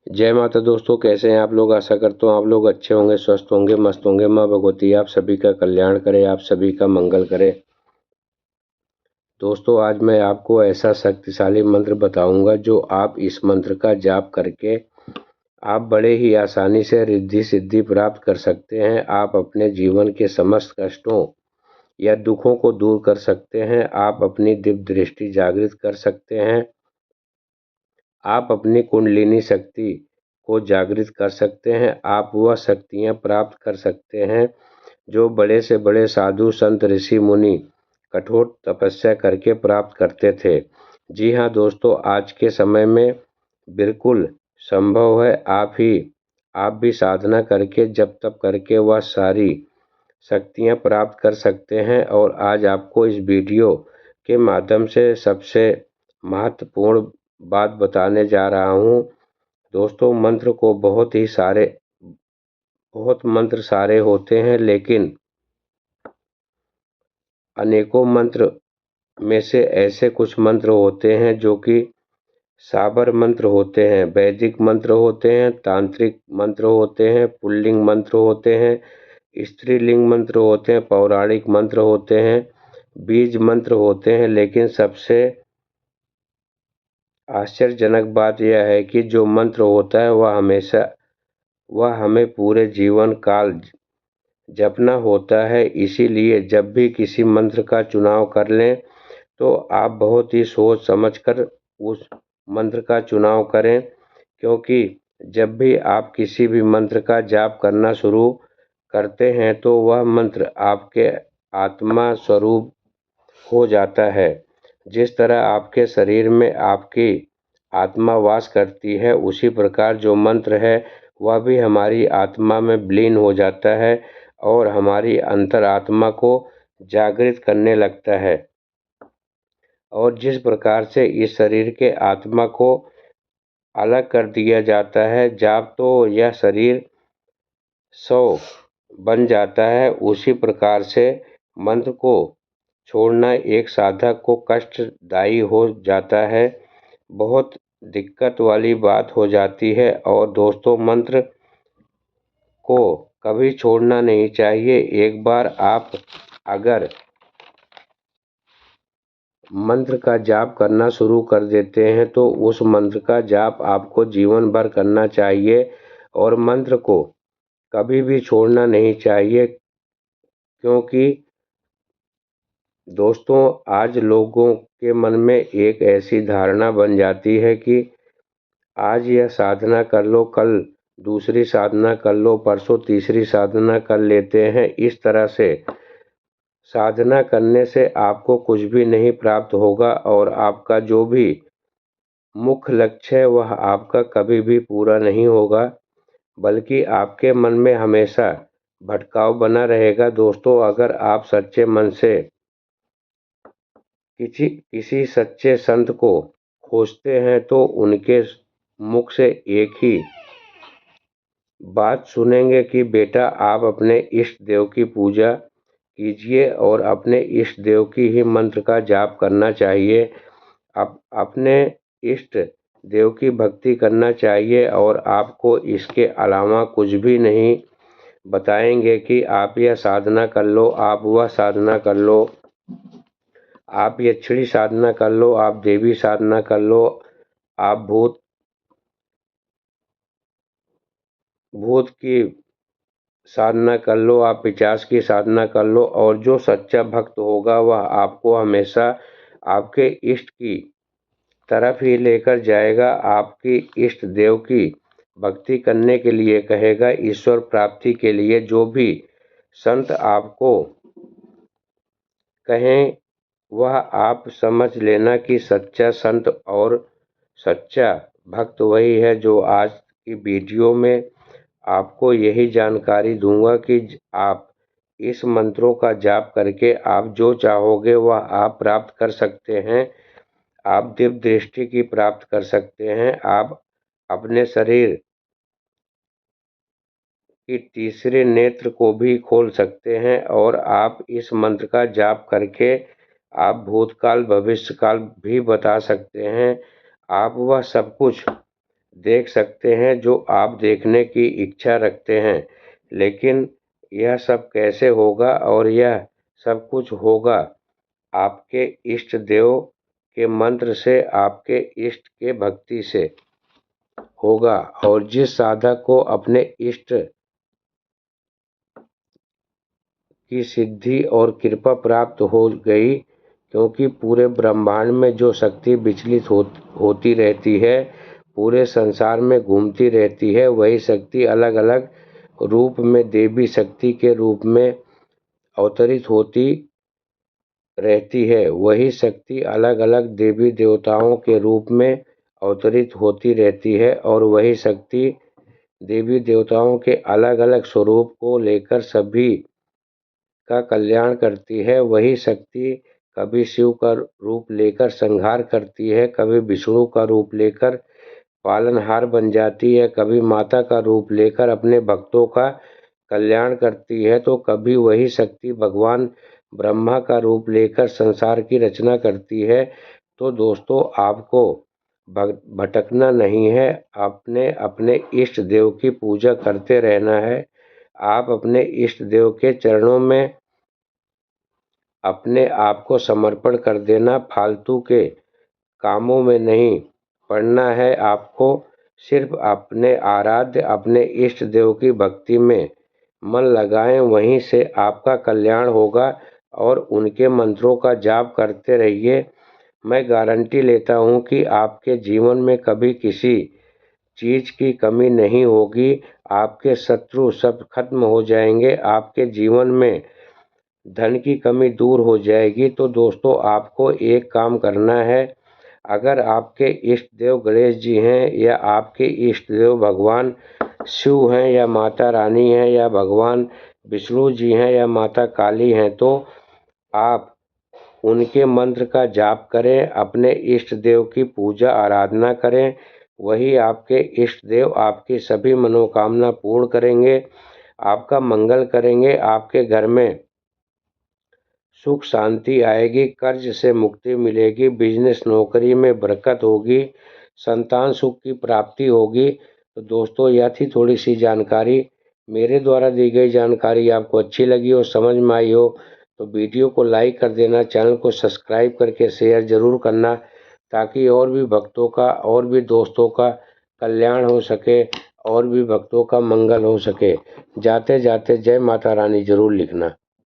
जय माता दोस्तों, कैसे हैं आप लोग। आशा करता हूँ आप लोग अच्छे होंगे, स्वस्थ होंगे, मस्त होंगे। माँ भगवती आप सभी का कल्याण करे, आप सभी का मंगल करे। दोस्तों, आज मैं आपको ऐसा शक्तिशाली मंत्र बताऊंगा जो आप इस मंत्र का जाप करके आप बड़े ही आसानी से रिद्धि सिद्धि प्राप्त कर सकते हैं। आप अपने जीवन के समस्त कष्टों या दुखों को दूर कर सकते हैं। आप अपनी दिव्य दृष्टि जागृत कर सकते हैं। आप अपनी कुंडलिनी शक्ति को जागृत कर सकते हैं। आप वह शक्तियाँ प्राप्त कर सकते हैं जो बड़े से बड़े साधु संत ऋषि मुनि कठोर तपस्या करके प्राप्त करते थे। जी हाँ दोस्तों, आज के समय में बिल्कुल संभव है। आप भी साधना करके जप तप करके वह सारी शक्तियाँ प्राप्त कर सकते हैं। और आज आपको इस वीडियो के माध्यम से सबसे महत्वपूर्ण बात बताने जा रहा हूँ। दोस्तों, बहुत मंत्र सारे होते हैं, लेकिन अनेकों मंत्र में से ऐसे कुछ मंत्र होते हैं जो कि साबर मंत्र होते हैं, वैदिक मंत्र होते हैं, तांत्रिक मंत्र होते हैं, पुल्लिंग मंत्र होते हैं, स्त्रीलिंग मंत्र होते हैं, पौराणिक मंत्र होते हैं, बीज मंत्र होते हैं। लेकिन सबसे आश्चर्यजनक बात यह है कि जो मंत्र होता है वह हमें पूरे जीवन काल जपना होता है। इसीलिए जब भी किसी मंत्र का चुनाव कर लें तो आप बहुत ही सोच समझकर उस मंत्र का चुनाव करें, क्योंकि जब भी आप किसी भी मंत्र का जाप करना शुरू करते हैं तो वह मंत्र आपके आत्मा स्वरूप हो जाता है। जिस तरह आपके शरीर में आपकी आत्मा वास करती है, उसी प्रकार जो मंत्र है वह भी हमारी आत्मा में विलीन हो जाता है और हमारी अंतरात्मा को जागृत करने लगता है। और जिस प्रकार से इस शरीर के आत्मा को अलग कर दिया जाता है, जाप तो यह शरीर 100 बन जाता है, उसी प्रकार से मंत्र को छोड़ना एक साधक को कष्टदायी हो जाता है, बहुत दिक्कत वाली बात हो जाती है। और दोस्तों, मंत्र को कभी छोड़ना नहीं चाहिए। एक बार आप अगर मंत्र का जाप करना शुरू कर देते हैं तो उस मंत्र का जाप आपको जीवन भर करना चाहिए और मंत्र को कभी भी छोड़ना नहीं चाहिए। क्योंकि दोस्तों, आज लोगों के मन में एक ऐसी धारणा बन जाती है कि आज यह साधना कर लो, कल दूसरी साधना कर लो, परसों तीसरी साधना कर लेते हैं। इस तरह से साधना करने से आपको कुछ भी नहीं प्राप्त होगा और आपका जो भी मुख्य लक्ष्य है वह आपका कभी भी पूरा नहीं होगा, बल्कि आपके मन में हमेशा भटकाव बना रहेगा। दोस्तों, अगर आप सच्चे मन से किसी सच्चे संत को खोजते हैं तो उनके मुख से एक ही बात सुनेंगे कि बेटा, आप अपने इष्ट देव की पूजा कीजिए और अपने इष्ट देव की ही मंत्र का जाप करना चाहिए। अपने इष्ट देव की भक्ति करना चाहिए और आपको इसके अलावा कुछ भी नहीं बताएंगे कि आप यह साधना कर लो, आप वह साधना कर लो, आप यक्षिणी साधना कर लो, आप देवी साधना कर लो, आप भूत की साधना कर लो, आप पिशाच की साधना कर लो। और जो सच्चा भक्त होगा वह आपको हमेशा आपके इष्ट की तरफ ही लेकर जाएगा, आपकी इष्ट देव की भक्ति करने के लिए कहेगा। ईश्वर प्राप्ति के लिए जो भी संत आपको कहें वह आप समझ लेना कि सच्चा संत और सच्चा भक्त वही है। जो आज की वीडियो में आपको यही जानकारी दूंगा कि आप इस मंत्रों का जाप करके आप जो चाहोगे वह आप प्राप्त कर सकते हैं। आप दिव्य दृष्टि की प्राप्त कर सकते हैं। आप अपने शरीर की तीसरे नेत्र को भी खोल सकते हैं और आप इस मंत्र का जाप करके आप भूतकाल भविष्यकाल भी बता सकते हैं। आप वह सब कुछ देख सकते हैं जो आप देखने की इच्छा रखते हैं, लेकिन यह सब कैसे होगा और यह सब कुछ होगा आपके इष्ट देव के मंत्र से, आपके इष्ट के भक्ति से होगा। और जिस साधक को अपने इष्ट की सिद्धि और कृपा प्राप्त हो गई, क्योंकि पूरे ब्रह्मांड में जो शक्ति विचलित होती रहती है, पूरे संसार में घूमती रहती है, वही शक्ति अलग अलग रूप में देवी शक्ति के रूप में अवतरित होती रहती है। वही शक्ति अलग अलग देवी देवताओं के रूप में अवतरित होती रहती है, और वही शक्ति देवी देवताओं के अलग अलग स्वरूप को लेकर सभी का कल्याण करती है। वही शक्ति कभी शिव का रूप लेकर संहार करती है, कभी विष्णु का रूप लेकर पालनहार बन जाती है, कभी माता का रूप लेकर अपने भक्तों का कल्याण करती है, तो कभी वही शक्ति भगवान ब्रह्मा का रूप लेकर संसार की रचना करती है। तो दोस्तों, आपको भटकना नहीं है, आपने अपने इष्ट देव की पूजा करते रहना है। आप अपने इष्ट देव के चरणों में अपने आप को समर्पण कर देना, फालतू के कामों में नहीं पड़ना है आपको। सिर्फ अपने आराध्य, अपने इष्ट देव की भक्ति में मन लगाएं, वहीं से आपका कल्याण होगा। और उनके मंत्रों का जाप करते रहिए। मैं गारंटी लेता हूं कि आपके जीवन में कभी किसी चीज की कमी नहीं होगी। आपके शत्रु सब खत्म हो जाएंगे, आपके जीवन में धन की कमी दूर हो जाएगी। तो दोस्तों, आपको एक काम करना है। अगर आपके इष्ट देव गणेश जी हैं, या आपके इष्ट देव भगवान शिव हैं, या माता रानी हैं, या भगवान विष्णु जी हैं, या माता काली हैं, तो आप उनके मंत्र का जाप करें, अपने इष्ट देव की पूजा आराधना करें। वही आपके इष्ट देव आपकी सभी मनोकामना पूर्ण करेंगे, आपका मंगल करेंगे, आपके घर में सुख शांति आएगी, कर्ज से मुक्ति मिलेगी, बिजनेस नौकरी में बरकत होगी, संतान सुख की प्राप्ति होगी। तो दोस्तों, यह थी थोड़ी सी जानकारी। मेरे द्वारा दी गई जानकारी आपको अच्छी लगी और समझ में आई हो तो वीडियो को लाइक कर देना, चैनल को सब्सक्राइब करके शेयर ज़रूर करना, ताकि और भी भक्तों का, और भी दोस्तों का कल्याण हो सके, और भी भक्तों का मंगल हो सके। जाते जाते जय माता रानी ज़रूर लिखना।